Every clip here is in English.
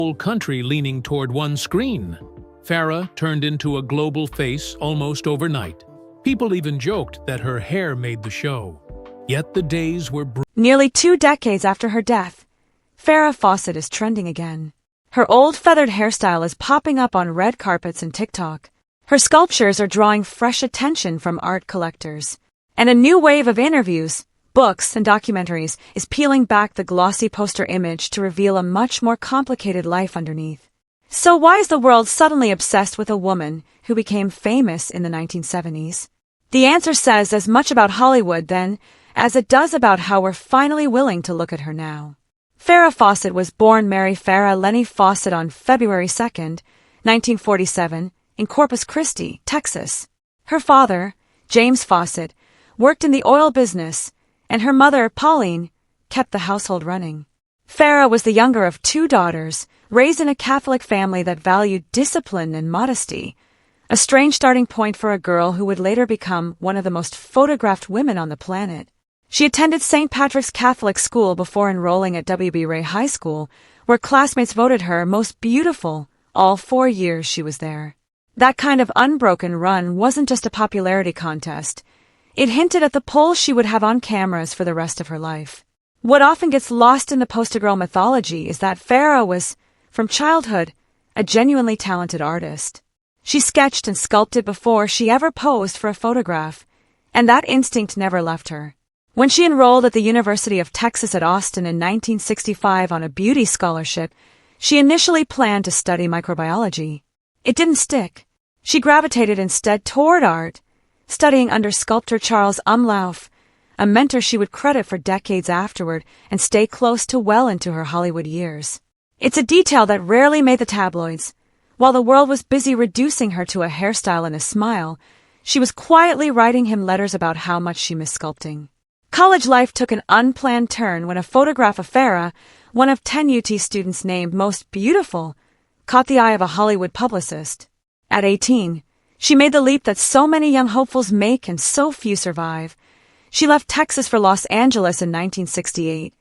whole country leaning toward one screen. Farrah turned into a global face almost overnight. People even joked that her hair made the show. Yet the days were Nearly 2 decades after her death, Farrah Fawcett is trending again. Her old feathered hairstyle is popping up on red carpets and TikTok. Her sculptures are drawing fresh attention from art collectors. And a new wave of interviews, books, and documentaries is peeling back the glossy poster image to reveal a much more complicated life underneath. So why is the world suddenly obsessed with a woman who became famous in the 1970s? The answer says as much about Hollywood then as it does about how we're finally willing to look at her now. Farrah Fawcett was born Mary Farrah Lenny Fawcett on February 2, 1947, in Corpus Christi, Texas. Her father, James Fawcett, worked in the oil business, and her mother, Pauline, kept the household running. Farrah was the younger of 2 daughters, raised in a Catholic family that valued discipline and modesty, a strange starting point for a girl who would later become one of the most photographed women on the planet. She attended St. Patrick's Catholic School before enrolling at W.B. Ray High School, where classmates voted her most beautiful all 4 years she was there. That kind of unbroken run wasn't just a popularity contest. It hinted at the pull she would have on cameras for the rest of her life. What often gets lost in the poster girl mythology is that Farrah was, from childhood, a genuinely talented artist. She sketched and sculpted before she ever posed for a photograph, and that instinct never left her. When she enrolled at the University of Texas at Austin in 1965 on a beauty scholarship, she initially planned to study microbiology. It didn't stick. She gravitated instead toward art, studying under sculptor Charles Umlauf, a mentor she would credit for decades afterward and stay close to well into her Hollywood years. It's a detail that rarely made the tabloids. While the world was busy reducing her to a hairstyle and a smile, she was quietly writing him letters about how much she missed sculpting. College life took an unplanned turn when a photograph of Farrah, one of 10 UT students named Most Beautiful, caught the eye of a Hollywood publicist. At 18, she made the leap that so many young hopefuls make and so few survive. She left Texas for Los Angeles in 1968,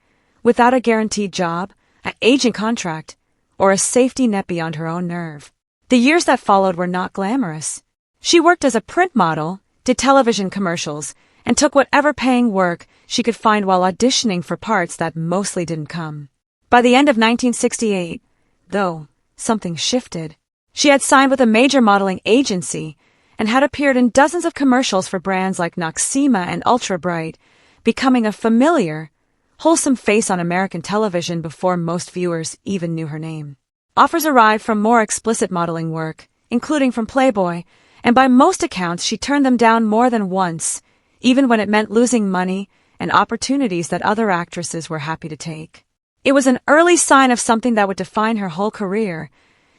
without a guaranteed job, an agent contract, or a safety net beyond her own nerve. The years that followed were not glamorous. She worked as a print model, did television commercials, and took whatever paying work she could find while auditioning for parts that mostly didn't come. By the end of 1968, though, something shifted. She had signed with a major modeling agency and had appeared in dozens of commercials for brands like Noxzema and Ultra Bright, becoming a familiar, wholesome face on American television before most viewers even knew her name. Offers arrived from more explicit modeling work, including from Playboy, and by most accounts she turned them down more than once, even when it meant losing money and opportunities that other actresses were happy to take. It was an early sign of something that would define her whole career.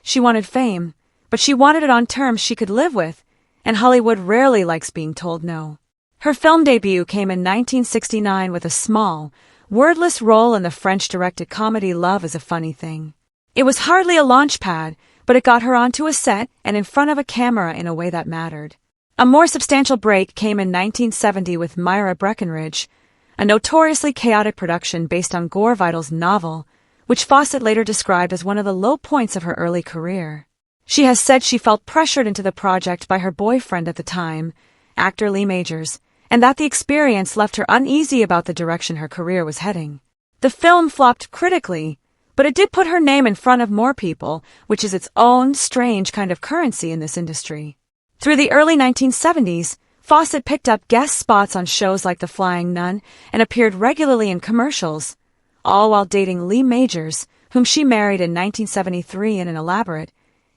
She wanted fame, but she wanted it on terms she could live with, and Hollywood rarely likes being told no. Her film debut came in 1969 with a small, wordless role in the French-directed comedy Love is a Funny Thing. It was hardly a launch pad, but it got her onto a set and in front of a camera in a way that mattered. A more substantial break came in 1970 with Myra Breckinridge, a notoriously chaotic production based on Gore Vidal's novel, which Fawcett later described as one of the low points of her early career. She has said she felt pressured into the project by her boyfriend at the time, actor Lee Majors, and that the experience left her uneasy about the direction her career was heading. The film flopped critically, but it did put her name in front of more people, which is its own strange kind of currency in this industry. Through the early 1970s, Fawcett picked up guest spots on shows like The Flying Nun and appeared regularly in commercials, all while dating Lee Majors, whom she married in 1973 in an elaborate,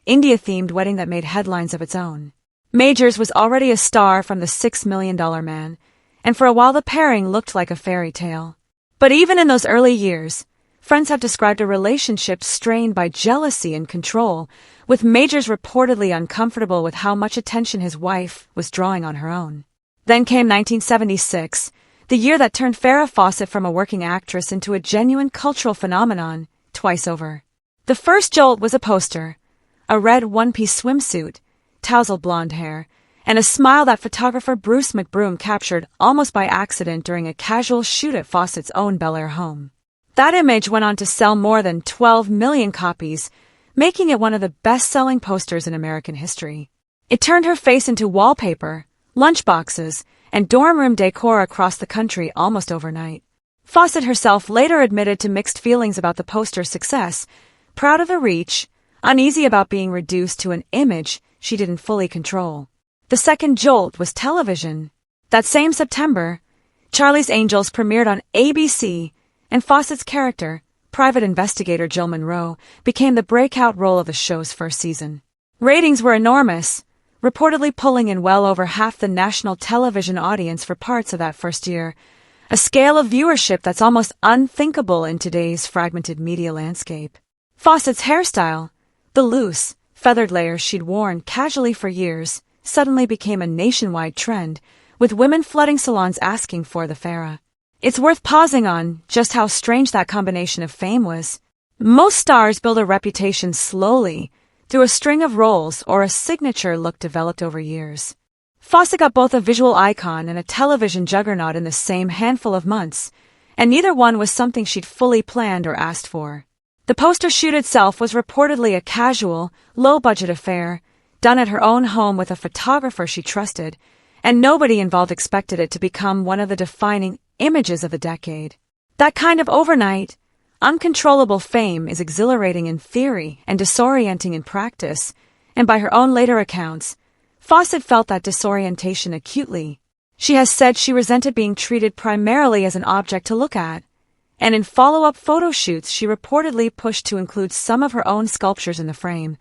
India-themed wedding that made headlines of its own. Majors was already a star from The $6 Million Man, and for a while the pairing looked like a fairy tale. But even in those early years, friends have described a relationship strained by jealousy and control, with Majors reportedly uncomfortable with how much attention his wife was drawing on her own. Then came 1976, the year that turned Farrah Fawcett from a working actress into a genuine cultural phenomenon, twice over. The first jolt was a poster, a red one-piece swimsuit, tousled blonde hair, and a smile that photographer Bruce McBroom captured almost by accident during a casual shoot at Fawcett's own Bel Air home. That image went on to sell more than 12 million copies, making it one of the best-selling posters in American history. It turned her face into wallpaper, lunchboxes, and dorm room decor across the country almost overnight. Fawcett herself later admitted to mixed feelings about the poster's success, proud of the reach, uneasy about being reduced to an image she didn't fully control. The second jolt was television. That same September, Charlie's Angels premiered on ABC, and Fawcett's character, private investigator Jill Monroe, became the breakout role of the show's first season. Ratings were enormous, reportedly pulling in well over half the national television audience for parts of that first year, a scale of viewership that's almost unthinkable in today's fragmented media landscape. Fawcett's hairstyle, the loose, feathered layers she'd worn casually for years, suddenly became a nationwide trend, with women flooding salons asking for the Farrah. It's worth pausing on just how strange that combination of fame was. Most stars build a reputation slowly, through a string of roles or a signature look developed over years. Fawcett got both a visual icon and a television juggernaut in the same handful of months, and neither one was something she'd fully planned or asked for. The poster shoot itself was reportedly a casual, low-budget affair, done at her own home with a photographer she trusted, and nobody involved expected it to become one of the defining images of the decade. That kind of overnight, uncontrollable fame is exhilarating in theory and disorienting in practice, and by her own later accounts, Fawcett felt that disorientation acutely. She has said she resented being treated primarily as an object to look at, and in follow-up photo shoots she reportedly pushed to include some of her own sculptures in the frame,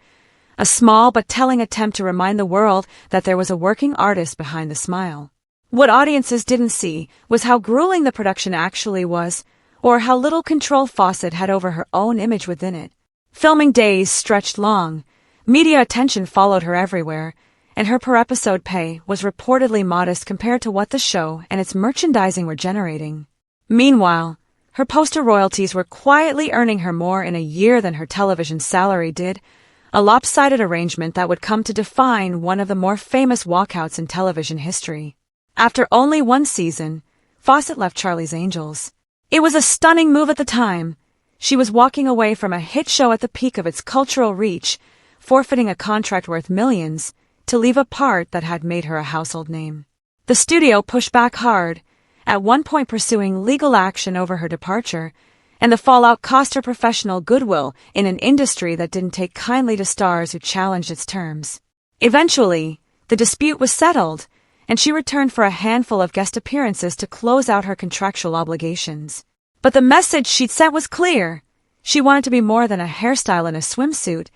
a small but telling attempt to remind the world that there was a working artist behind the smile. What audiences didn't see was how grueling the production actually was, or how little control Fawcett had over her own image within it. Filming days stretched long, media attention followed her everywhere, and her per-episode pay was reportedly modest compared to what the show and its merchandising were generating. Meanwhile, her poster royalties were quietly earning her more in a year than her television salary did, a lopsided arrangement that would come to define one of the more famous walkouts in television history. After only one season, Fawcett left Charlie's Angels. It was a stunning move at the time. She was walking away from a hit show at the peak of its cultural reach, forfeiting a contract worth millions, to leave a part that had made her a household name. The studio pushed back hard, at one point pursuing legal action over her departure, and the fallout cost her professional goodwill in an industry that didn't take kindly to stars who challenged its terms. Eventually, the dispute was settled, and she returned for a handful of guest appearances to close out her contractual obligations. But the message she'd sent was clear. She wanted to be more than a hairstyle in a swimsuit,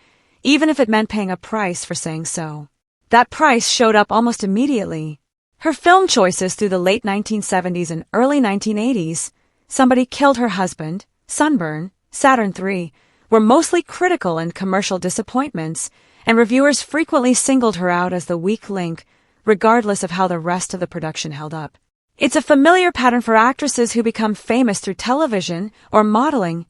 even if it meant paying a price for saying so. That price showed up almost immediately. Her film choices through the late 1970s and early 1980s, Somebody Killed Her Husband, Sunburn, Saturn III, were mostly critical and commercial disappointments, and reviewers frequently singled her out as the weak link, regardless of how the rest of the production held up. It's a familiar pattern for actresses who become famous through television or modeling.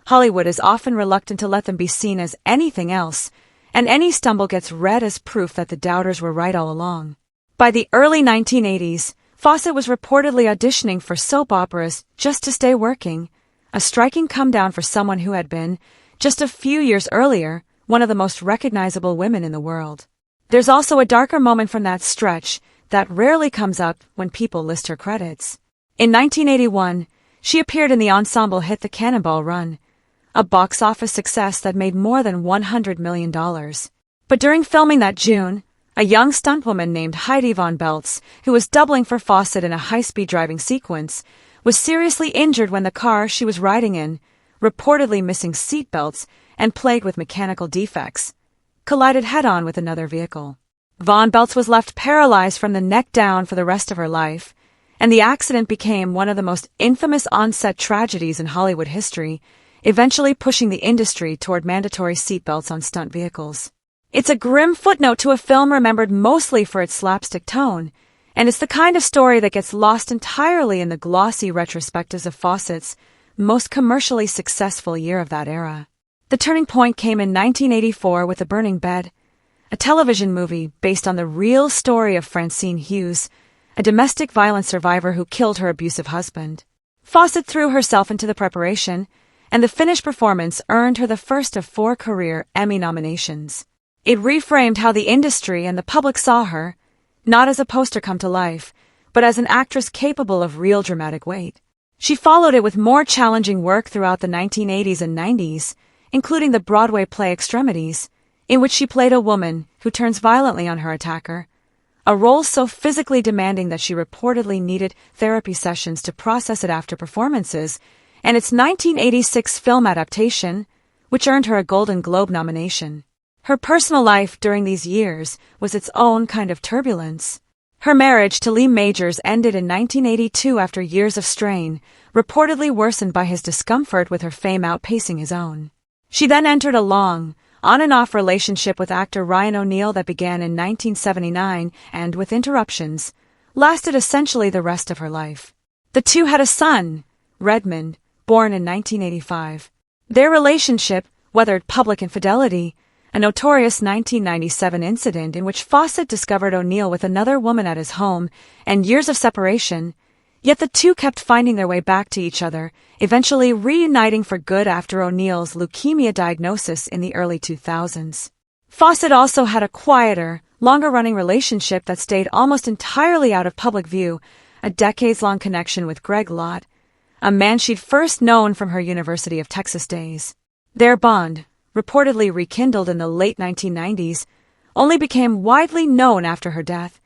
Hollywood is often reluctant to let them be seen as anything else, and any stumble gets read as proof that the doubters were right all along. By the early 1980s, Fawcett was reportedly auditioning for soap operas just to stay working, a striking come-down for someone who had been, just a few years earlier, one of the most recognizable women in the world. There's also a darker moment from that stretch that rarely comes up when people list her credits. In 1981, she appeared in the ensemble hit The Cannonball Run, a box office success that made more than $100 million. But during filming that June, a young stuntwoman named Heidi Von Beltz, who was doubling for Fawcett in a high-speed driving sequence, was seriously injured when the car she was riding in, reportedly missing seat belts and plagued with mechanical defects, collided head-on with another vehicle. Von Beltz was left paralyzed from the neck down for the rest of her life, and the accident became one of the most infamous on-set tragedies in Hollywood history, eventually pushing the industry toward mandatory seatbelts on stunt vehicles. It's a grim footnote to a film remembered mostly for its slapstick tone, and it's the kind of story that gets lost entirely in the glossy retrospectives of Fawcett's most commercially successful year of that era. The turning point came in 1984 with The Burning Bed, a television movie based on the real story of Francine Hughes, a domestic violence survivor who killed her abusive husband. Fawcett threw herself into the preparation, and the finished performance earned her the first of 4 career Emmy nominations. It reframed how the industry and the public saw her, not as a poster come to life, but as an actress capable of real dramatic weight. She followed it with more challenging work throughout the 1980s and 90s, including the Broadway play Extremities, in which she played a woman who turns violently on her attacker, a role so physically demanding that she reportedly needed therapy sessions to process it after performances, and its 1986 film adaptation, which earned her a Golden Globe nomination. Her personal life during these years was its own kind of turbulence. Her marriage to Lee Majors ended in 1982 after years of strain, reportedly worsened by his discomfort with her fame outpacing his own. She then entered a long, on-and-off relationship with actor Ryan O'Neal that began in 1979 and, with interruptions, lasted essentially the rest of her life. The two had a son, Redmond, born in 1985. Their relationship weathered public infidelity, a notorious 1997 incident in which Fawcett discovered O'Neal with another woman at his home, and years of separation, yet the two kept finding their way back to each other, eventually reuniting for good after O'Neal's leukemia diagnosis in the early 2000s. Fawcett also had a quieter, longer-running relationship that stayed almost entirely out of public view, a decades-long connection with Greg Lott, a man she'd first known from her University of Texas days. Their bond, reportedly rekindled in the late 1990s, only became widely known after her death,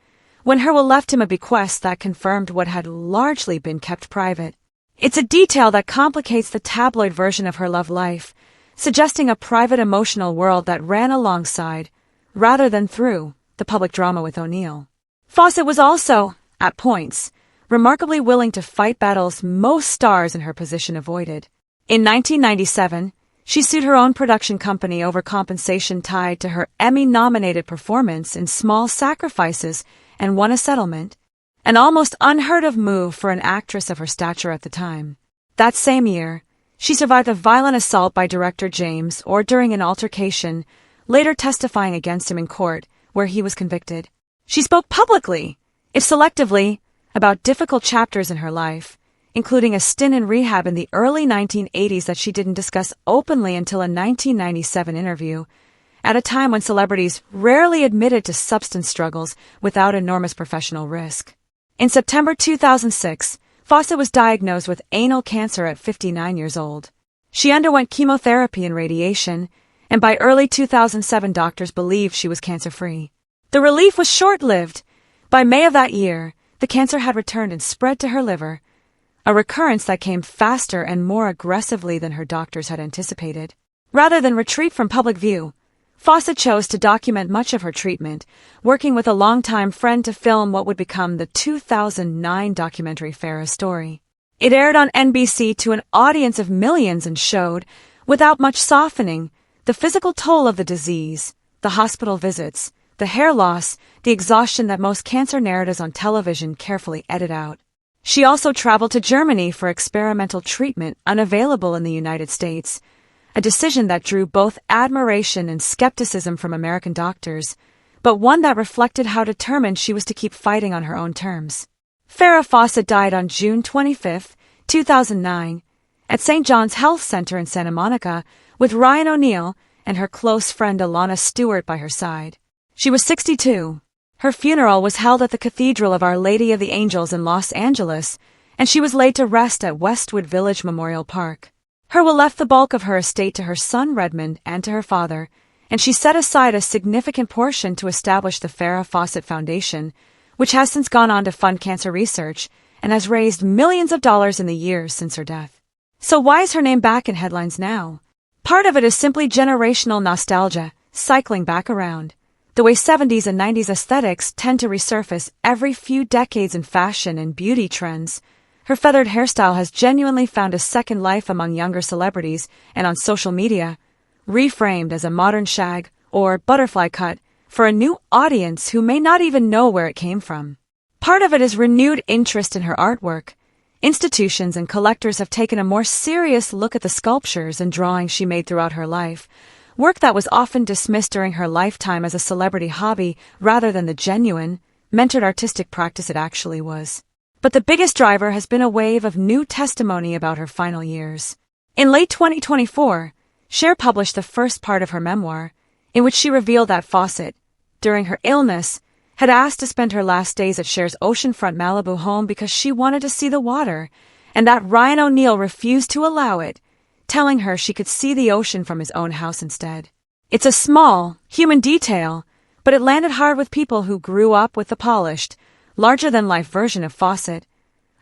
when her will left him a bequest that confirmed what had largely been kept private. It's a detail that complicates the tabloid version of her love life, suggesting a private emotional world that ran alongside, rather than through, the public drama with O'Neal. Fawcett was also, at points, remarkably willing to fight battles most stars in her position avoided. In 1997, she sued her own production company over compensation tied to her Emmy-nominated performance in Small Sacrifices and won a settlement, an almost unheard-of move for an actress of her stature at the time. That same year, she survived a violent assault by director James Orr during an altercation, later testifying against him in court, where he was convicted. She spoke publicly, if selectively, about difficult chapters in her life, including a stint in rehab in the early 1980s that she didn't discuss openly until a 1997 interview, at a time when celebrities rarely admitted to substance struggles without enormous professional risk. In September 2006, Fawcett was diagnosed with anal cancer at 59 years old. She underwent chemotherapy and radiation, and by early 2007 doctors believed she was cancer-free. The relief was short-lived. By May of that year, the cancer had returned and spread to her liver, a recurrence that came faster and more aggressively than her doctors had anticipated. Rather than retreat from public view, Fawcett chose to document much of her treatment, working with a longtime friend to film what would become the 2009 documentary Farrah Story. It aired on NBC to an audience of millions and showed, without much softening, the physical toll of the disease, the hospital visits, the hair loss, the exhaustion that most cancer narratives on television carefully edit out. She also traveled to Germany for experimental treatment unavailable in the United States, a decision that drew both admiration and skepticism from American doctors, but one that reflected how determined she was to keep fighting on her own terms. Farrah Fawcett died on June 25, 2009, at St. John's Health Center in Santa Monica, with Ryan O'Neal and her close friend Alana Stewart by her side. She was 62. Her funeral was held at the Cathedral of Our Lady of the Angels in Los Angeles, and she was laid to rest at Westwood Village Memorial Park. Her will left the bulk of her estate to her son Redmond and to her father, and she set aside a significant portion to establish the Farrah Fawcett Foundation, which has since gone on to fund cancer research and has raised millions of dollars in the years since her death. So why is her name back in headlines now? Part of it is simply generational nostalgia, cycling back around. The way 70s and 90s aesthetics tend to resurface every few decades in fashion and beauty trends, her feathered hairstyle has genuinely found a second life among younger celebrities and on social media, reframed as a modern shag or butterfly cut for a new audience who may not even know where it came from. Part of it is renewed interest in her artwork. Institutions and collectors have taken a more serious look at the sculptures and drawings she made throughout her life, work that was often dismissed during her lifetime as a celebrity hobby rather than the genuine, mentored artistic practice it actually was. But the biggest driver has been a wave of new testimony about her final years. In late 2024, Cher published the first part of her memoir, in which she revealed that Fawcett, during her illness, had asked to spend her last days at Cher's oceanfront Malibu home because she wanted to see the water, and that Ryan O'Neal refused to allow it, telling her she could see the ocean from his own house instead. It's a small, human detail, but it landed hard with people who grew up with the polished, larger-than-life version of Fawcett,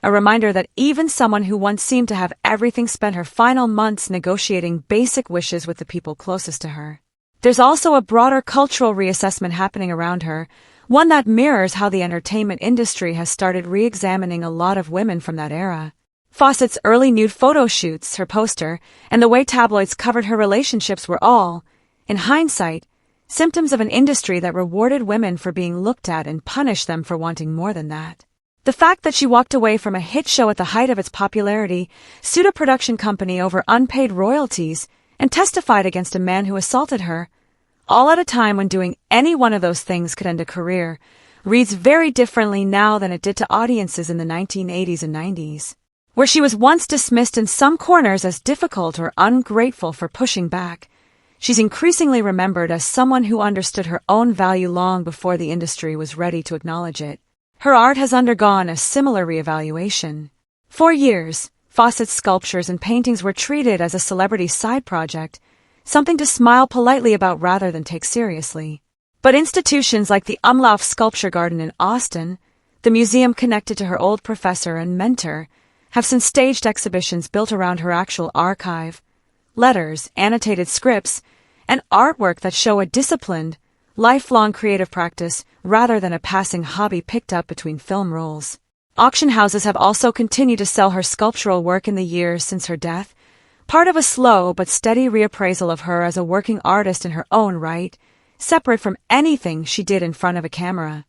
a reminder that even someone who once seemed to have everything spent her final months negotiating basic wishes with the people closest to her. There's also a broader cultural reassessment happening around her, one that mirrors how the entertainment industry has started re-examining a lot of women from that era. Fawcett's early nude photo shoots, her poster, and the way tabloids covered her relationships were all, in hindsight, symptoms of an industry that rewarded women for being looked at and punished them for wanting more than that. The fact that she walked away from a hit show at the height of its popularity, sued a production company over unpaid royalties, and testified against a man who assaulted her, all at a time when doing any one of those things could end a career, reads very differently now than it did to audiences in the 1980s and 90s. Where she was once dismissed in some corners as difficult or ungrateful for pushing back, she's increasingly remembered as someone who understood her own value long before the industry was ready to acknowledge it. Her art has undergone a similar reevaluation. For years, Fawcett's sculptures and paintings were treated as a celebrity side project, something to smile politely about rather than take seriously. But institutions like the Umlauf Sculpture Garden in Austin, the museum connected to her old professor and mentor, have since staged exhibitions built around her actual archive, letters, annotated scripts, and artwork that show a disciplined, lifelong creative practice rather than a passing hobby picked up between film rolls. Auction houses have also continued to sell her sculptural work in the years since her death, part of a slow but steady reappraisal of her as a working artist in her own right, separate from anything she did in front of a camera.